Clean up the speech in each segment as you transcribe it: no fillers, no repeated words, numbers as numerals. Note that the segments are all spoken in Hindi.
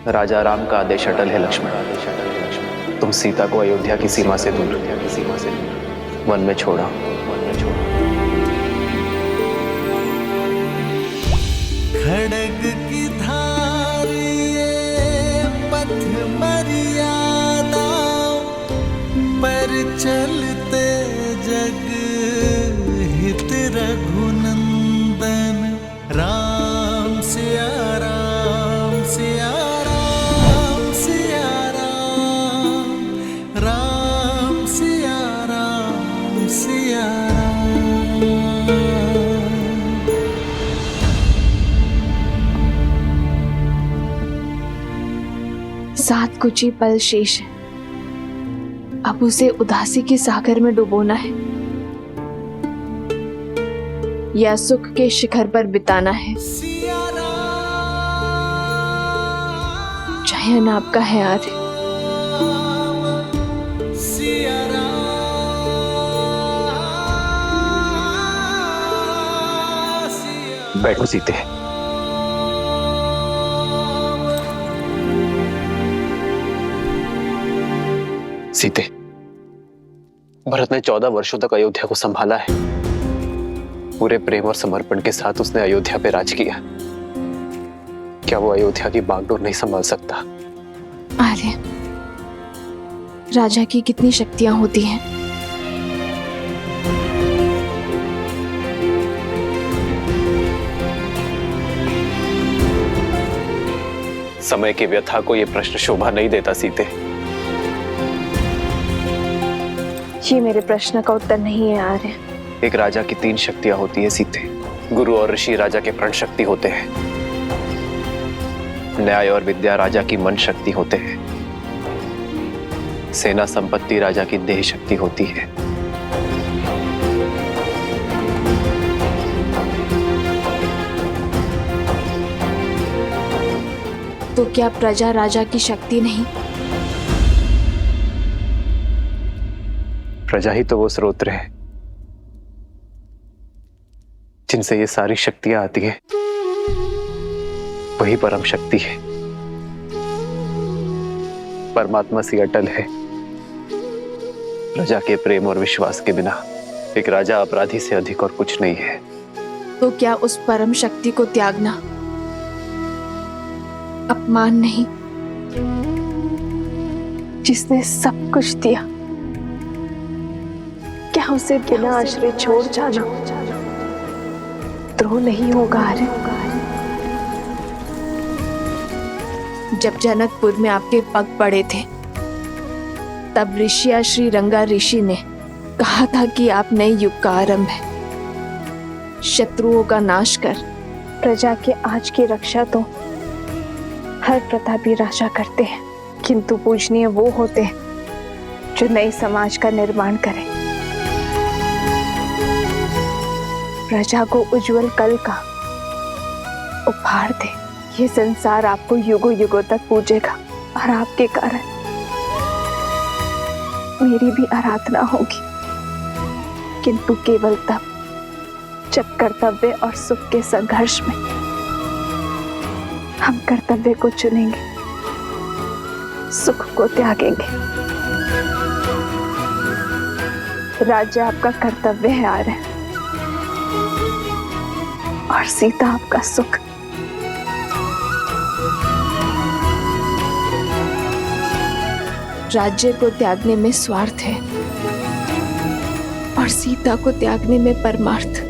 राजा राम का आदेश अटल है लक्ष्मण। तुम सीता को अयोध्या की सीमा से दूर वन में छोड़ा। खड़ग की धार ये पथ मर्यादा पर चलते जग हित रघुनंदन। राम सिया राम सिया राम सिया राम, राम सिया राम सिया राम। सात कुछ ही पल शेष है, अब उसे उदासी के सागर में डुबोना है या सुख के शिखर पर बिताना है। चयन आपका है आर्य। बैठो सीते। सीते, भरत ने 14 वर्षों तक अयोध्या को संभाला है। पूरे प्रेम और समर्पण के साथ उसने अयोध्या पे राज किया। क्या वो अयोध्या की बागडोर नहीं संभाल सकता? आर्य, राजा की कितनी शक्तियां होती हैं। समय की व्यथा को यह प्रश्न शोभा नहीं देता सीते। ये मेरे प्रश्न का उत्तर नहीं है आर्य। एक राजा की 3 शक्तियां होती है सीते। गुरु और ऋषि राजा के प्रण शक्ति होते हैं। न्याय और विद्या राजा की मन शक्ति होते हैं। सेना संपत्ति राजा की देह शक्ति होती है। तो क्या प्रजा राजा की शक्ति नहीं? प्रजा ही तो वो स्रोत है जिनसे ये सारी शक्तियां आती है। वही परम शक्ति है। परमात्मा सी अटल है। प्रजा के प्रेम और विश्वास के बिना एक राजा अपराधी से अधिक और कुछ नहीं है। तो क्या उस परम शक्ति को त्यागना अपमान नहीं? जिसने सब कुछ दिया, क्या उसे बिना आश्रय छोड़ जाना द्रोह नहीं होगा आर्य? जब जनकपुर में आपके पग पड़े थे, तब ऋषिया श्री रंगा ऋषि ने कहा था कि आप नए युग का आरंभ है। शत्रुओं का नाश कर प्रजा के आज की रक्षा तो हर प्रतापी राजा करते हैं, किंतु पूजनीय वो होते हैं जो नए समाज का निर्माण करें, प्रजा को उज्जवल कल का उपहार दे। ये संसार आपको युगों युगों तक पूजेगा और आपके कारण मेरी भी आराधना होगी, किंतु केवल तब जब कर्तव्य और सुख के संघर्ष में हम कर्तव्य को चुनेंगे, सुख को त्यागेंगे। राज्य आपका कर्तव्य है आर्य, और सीता आपका सुख। राज्य को त्यागने में स्वार्थ है और सीता को त्यागने में परमार्थ।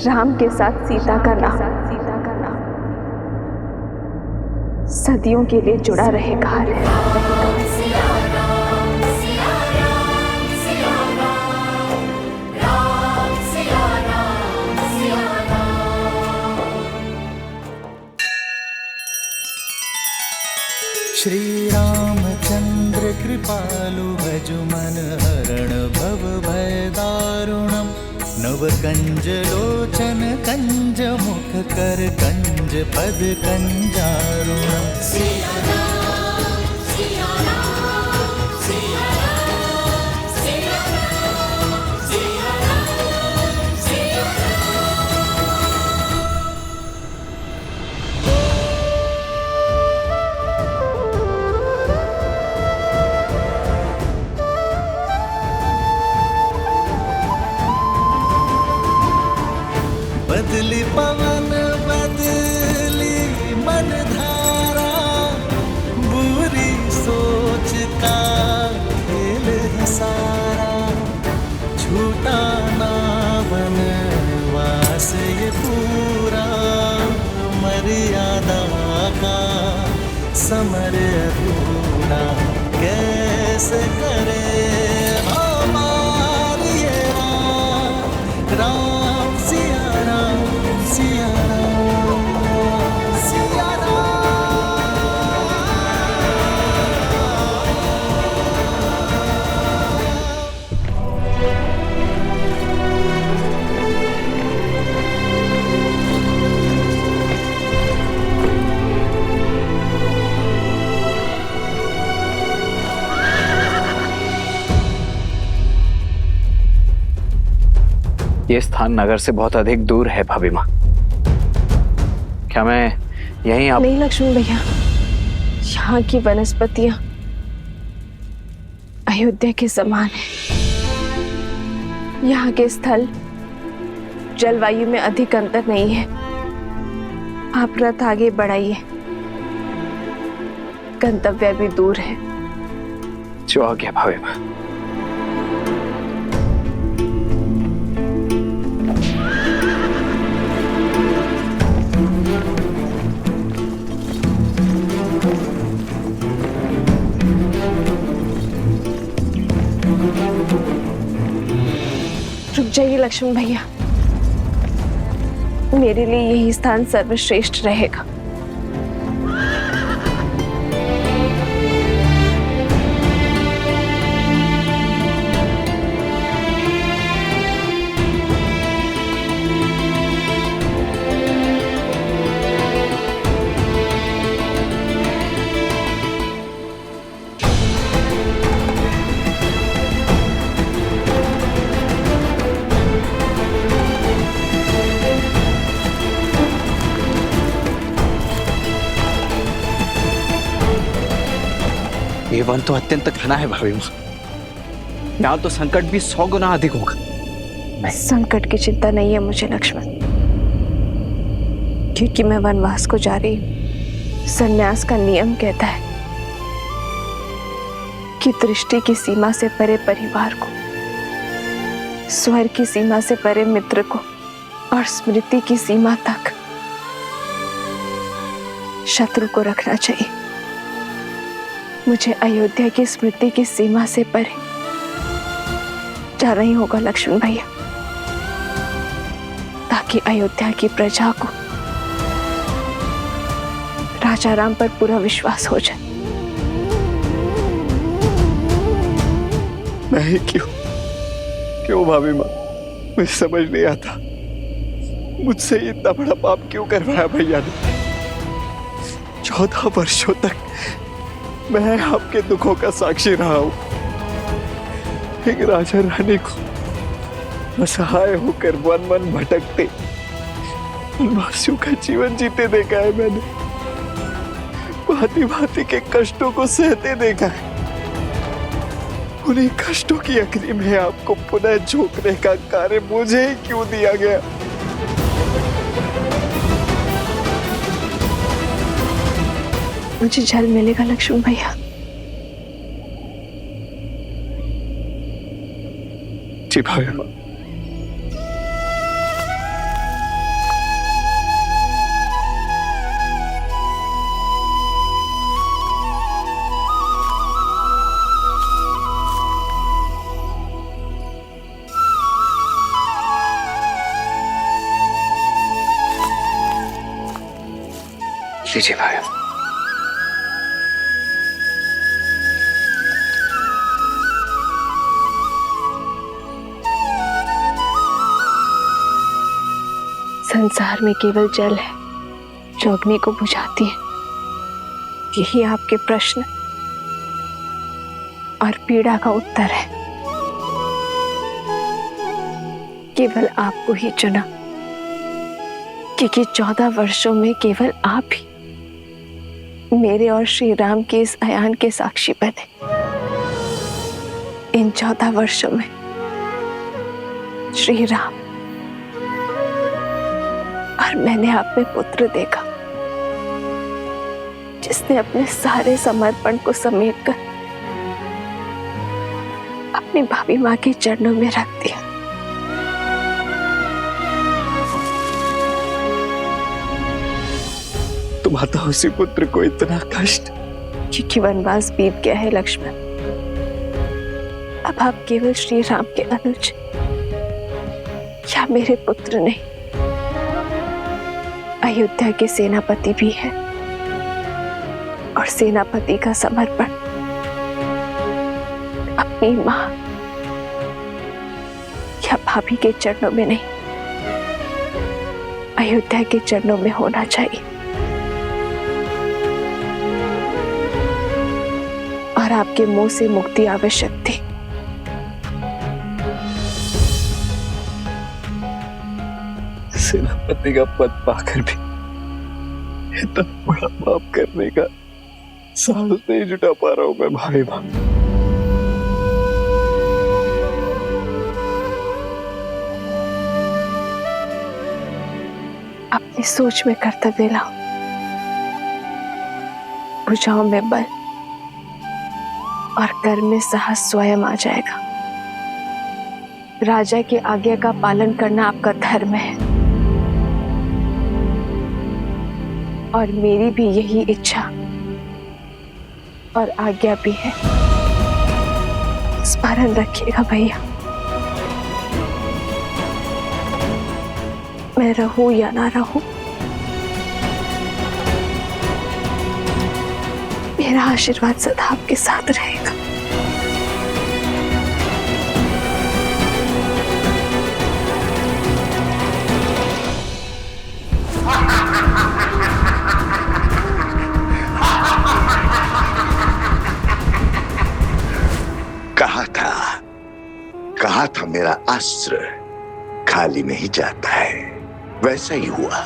राम के साथ सीता का नाम सदियों के लिए जुड़ा रहेगा। श्री रामचंद्र कृपालु भजु मन हरण भव भय दारुणम। नव कंज लोचन कंज मुख कर कंज पद कंजारुणम। बदली पवन बदली मन धारा, बुरी सोच का खेल है सारा, छूटा ना वनवास ये पूरा, मर्यादा का समर अधूरा, कैसे करे हमारी ये राम सिया राम सिया राम सिया राम। ये स्थान नगर से बहुत अधिक दूर है भाभी माँ। क्या मैं यहीं आप... नहीं लक्ष्मण भैया, यहाँ की वनस्पतियां अयोध्या के समान है। यहाँ के स्थल जलवायु में अधिक अंतर नहीं है। आप रथ आगे बढ़ाइए, गंतव्य भी दूर है। जो आ गया भाभी माँ। रुक जाइए लक्ष्मण भैया, मेरे लिए यही स्थान सर्वश्रेष्ठ रहेगा। ये वन तो अत्यंत घना है भाभी माँ। यहाँ तो संकट भी 100 गुना अधिक होगा। संकट की चिंता नहीं है मुझे लक्ष्मण, क्योंकि मैं वनवास को जा रही हूँ। संन्यास का नियम कहता है कि दृष्टि की सीमा से परे परिवार को, स्वर की सीमा से परे मित्र को और स्मृति की सीमा तक शत्रु को रखना चाहिए। मुझे अयोध्या की स्मृति की सीमा से परे जाना ही होगा लक्ष्मण भैया, ताकि अयोध्या की प्रजा को राजा राम पर पूरा विश्वास हो जाए। मैं क्यों भाभी माँ, मुझे समझ नहीं आता मुझसे इतना बड़ा पाप क्यों करवाया भैया ने। 14 वर्षों तक मैं आपके दुखों का साक्षी रहा हूं। एक राजा रानी को असहाय होकर वन वन भटकते वनवासियों का जीवन जीते देखा है मैंने। भांति भांति के कष्टों को सहते देखा है। उन्हीं कष्टों की अग्नि में आपको पुनः झोंकने का कार्य मुझे ही क्यों दिया गया। मुझे जल मिलेगा लक्ष्मण भैया। जी भाभी माँ। लीजिए भाई। संसार में केवल जल है जो अग्नि को बुझाती है। यही आपके प्रश्न और पीड़ा का उत्तर है। केवल आपको ही चुना, क्योंकि 14 वर्षों में केवल आप ही मेरे और श्री राम के इस अयान के साक्षी बने। इन 14 वर्षों में श्री राम और मैंने आप में पुत्र देखा जिसने अपने सारे समर्पण को समेटकर अपनी भाभी माँ के चरणों में रख दिया। तुम्हारा उसी पुत्र को इतना कष्ट। क्योंकि वनवास बीत गया है लक्ष्मण, अब आप केवल श्री राम के अनुज या मेरे पुत्र नहीं, अयोध्या के सेनापति भी हैं। और सेनापति का समर्पण अपनी मां या भाभी के चरणों में नहीं, अयोध्या के चरणों में होना चाहिए। और आपके मुंह से मुक्ति आवश्यक थी। सेनापति का पद पाकर भी इतना बड़ा पाप करने का साहस नहीं जुटा पा रहा हूं मैं भाई मां। अपनी सोच में कर्तव्य लाओ, भुजाओं में बल और कर में साहस स्वयं आ जाएगा। राजा की आज्ञा का पालन करना आपका धर्म है और मेरी भी यही इच्छा और आज्ञा भी है। स्मरण रखिएगा भैया, मैं रहूं या ना रहूं, मेरा आशीर्वाद सदा आपके साथ रहेगा। कहा था मेरा अस्त्र खाली नहीं जाता है। वैसा ही हुआ,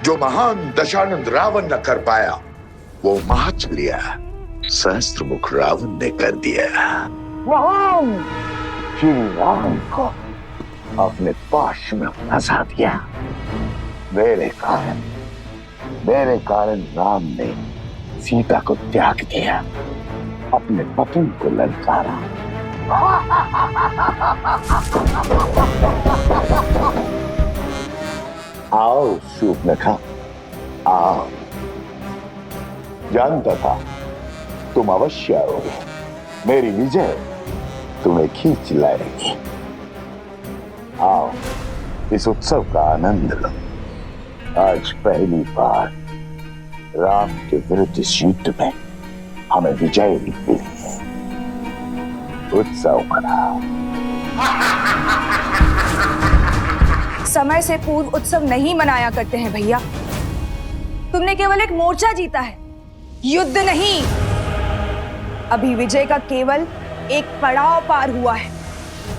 जो महान दशानंद रावण न कर पाया वो महाचलिया सहस्त्रमुख रावण ने कर दिया। राम श्री राम को अपने पाश में फंसा दिया। मेरे कारण राम ने सीता को त्याग दिया, अपने पत्नी को ललकारा। आओ शूर्पणखा, आओ। जानता था तुम अवश्य आओगे। मेरी विजय तुम्हें खींच लाएगी। आओ, इस उत्सव का आनंद लो। आज पहली बार राम के विरुद्ध इस युद्ध में हमें विजय मिली है। उत्सव मनाओ। समय से पूर्व उत्सव नहीं मनाया करते हैं भैया। तुमने केवल एक मोर्चा जीता है, युद्ध नहीं। अभी विजय का केवल एक पड़ाव पार हुआ है,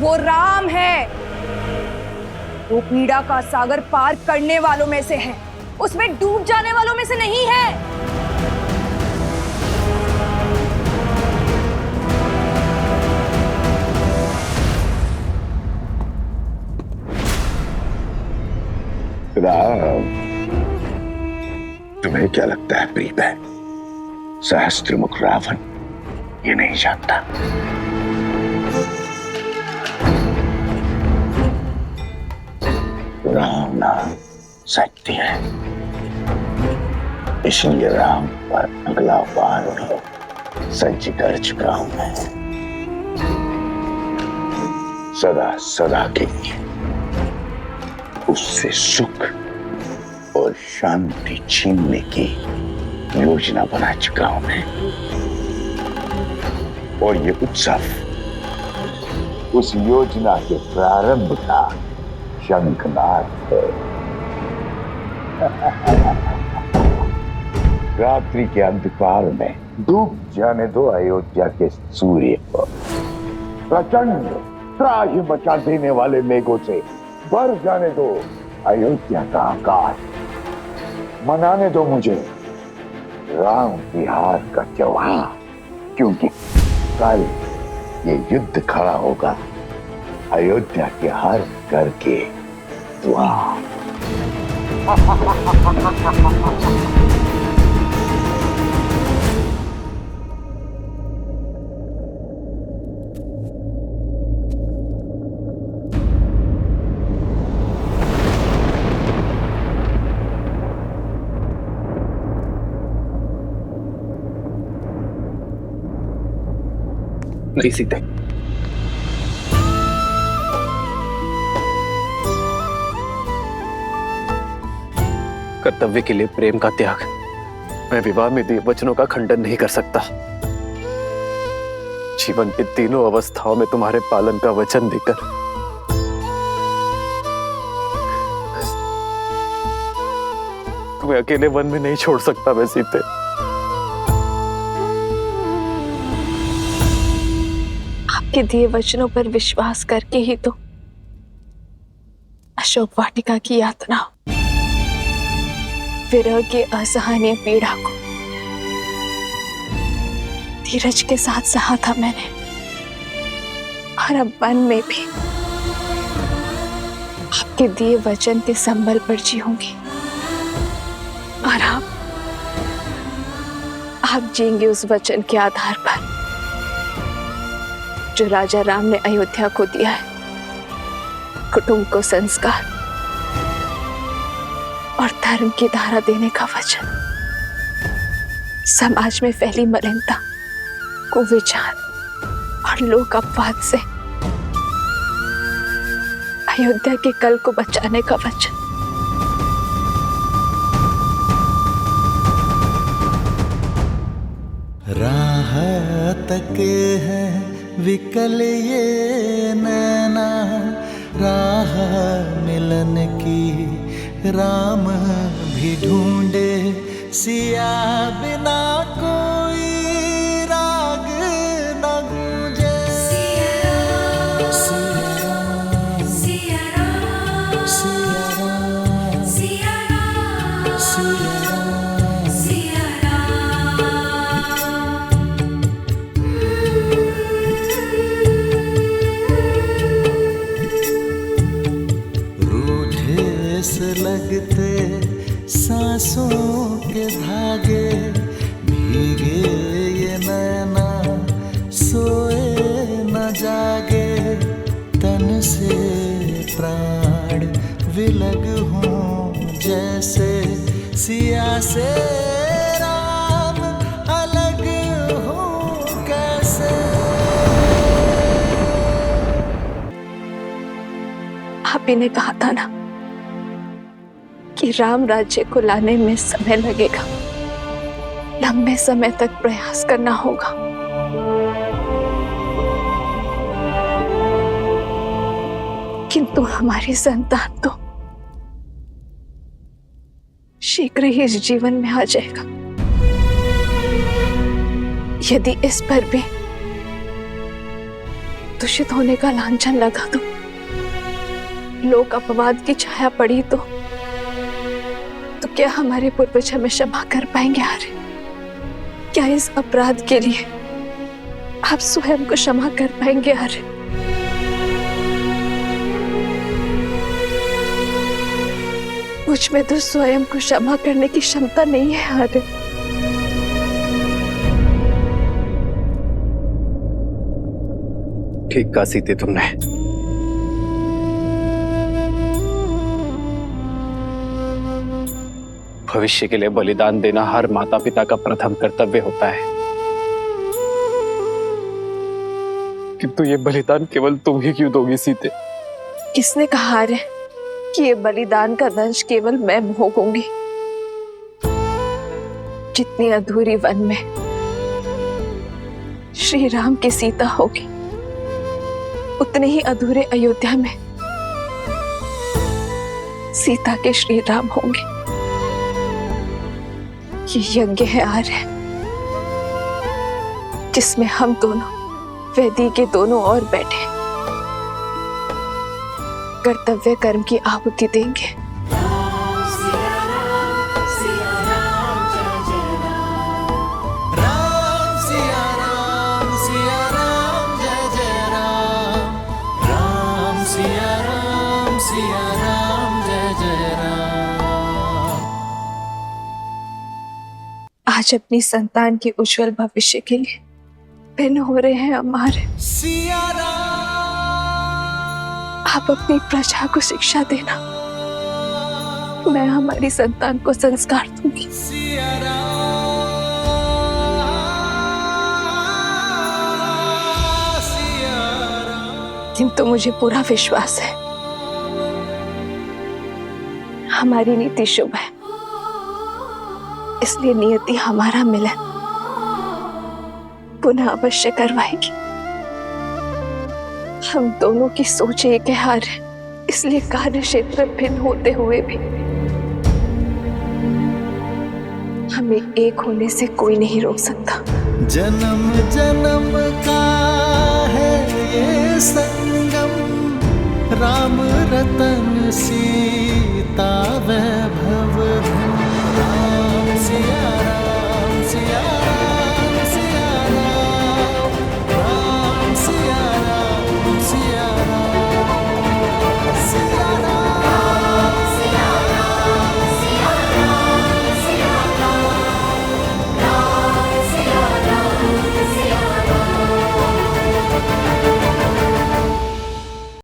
वो राम है। वो पीड़ा का सागर पार करने वालों में से है, उसमें डूब जाने वालों में से नहीं है। राम, तुम्हें क्या लगता है प्रिय बहन, सहस्त्रमुख रावण ये नहीं जानता। राम नाम सत्य है, इसलिए राम पर अगला वार भी सज्ज कर चुका हूं मैं। सदा सदा के लिए उससे सुख और शांति छीनने की योजना बना चुका हूं मैं। और ये उत्सव उस योजना के प्रारंभ का शंखनाद है। रात्रि के अंधकार में डूब जाने दो अयोध्या के सूर्य को। प्रचंड त्राहि मचा देने वाले मेघों से भर जाने दो अयोध्या का आकाश। मनाने दो मुझे राम की हार का त्योहार, क्योंकि कल ये युद्ध खड़ा होगा अयोध्या के हर घर के द्वार। नहीं सीते, कर्तव्य के लिए प्रेम का त्याग, मैं विवाह में दिए वचनों का खंडन नहीं कर सकता। जीवन की तीनों अवस्थाओं में तुम्हारे पालन का वचन देकर तुम्हें अकेले वन में नहीं छोड़ सकता मैं सीते। आपके दिए वचनों पर विश्वास करके ही तो अशोक वाटिका की यातना, विरह की असहनीय पीड़ा को धीरज के साथ सहा था मैंने, और अब वन में भी आपके दिए वचन के संबल पर जीऊंगी, और आप जीएंगे उस वचन के आधार पर जो राजा राम ने अयोध्या को दिया है, कुटुंब को संस्कार और धर्म की धारा देने का वचन। समाज में फैली मलिनता, कुविचार और लोक अपवाद से अयोध्या के कल को बचाने का वचन। राह तके है विकल ये नैना, राह मिलन की राम भी ढूंढे, सिया बिना कोई राग न गूंजे। सिया राम, सिया राम, सिया राम, सिया राम, सिया राम, सिया से लगते सांसों के धागे, भीगे ये नैना सोए न जागे, तन से प्राण विलग हों जैसे, सिया से राम अलग हो कैसे। आप ही ने कहा था ना कि राम राज्य को लाने में समय लगेगा, लंबे समय तक प्रयास करना होगा। किंतु हमारी संतान तो शीघ्र ही इस जीवन में आ जाएगा। यदि इस पर भी दूषित होने का लांछन लगा तो, लोक अपवाद की छाया पड़ी तो क्या हमारे पूर्वज हमें क्षमा कर पाएंगे? आर्य, क्या इस अपराध के लिए आप स्वयं को क्षमा कर पाएंगे? आर्य, मुझ में तो स्वयं को क्षमा करने की क्षमता नहीं है। आर्य, ठीक कहा सीते तुमने। भविष्य के लिए बलिदान देना हर माता पिता का प्रथम कर्तव्य होता है, किंतु ये बलिदान केवल तुम ही क्यों दोगी सीते? किसने कहा आर्य कि ये बलिदान का दंश केवल मैं भोगूंगी? जितनी अधूरी वन में श्री राम की सीता होगी, उतने ही अधूरे अयोध्या में सीता के श्री राम होंगे। ये यज्ञ है आर्य, जिसमें हम दोनों वेदी के दोनों ओर बैठे कर्तव्य कर्म की आहुति देंगे। सिया राम, सिया राम, जय जय राम। आज अपनी संतान के उज्जवल भविष्य के लिए भिन्न हो रहे हैं हमारे। आप अपनी प्रजा को शिक्षा देना, मैं हमारी संतान को संस्कार दूंगी। किंतु मुझे पूरा विश्वास है हमारी नीति शुभ है, इसलिए नियति हमारा मिलन पुनः अवश्य करवाएगी। हम दोनों की सोच एक है हार है, इसलिए कार्य क्षेत्र भिन्न होते हुए भी हमें एक होने से कोई नहीं रोक सकता। जन्म जन्म का है ये संगम, राम रतन सीता वैभव।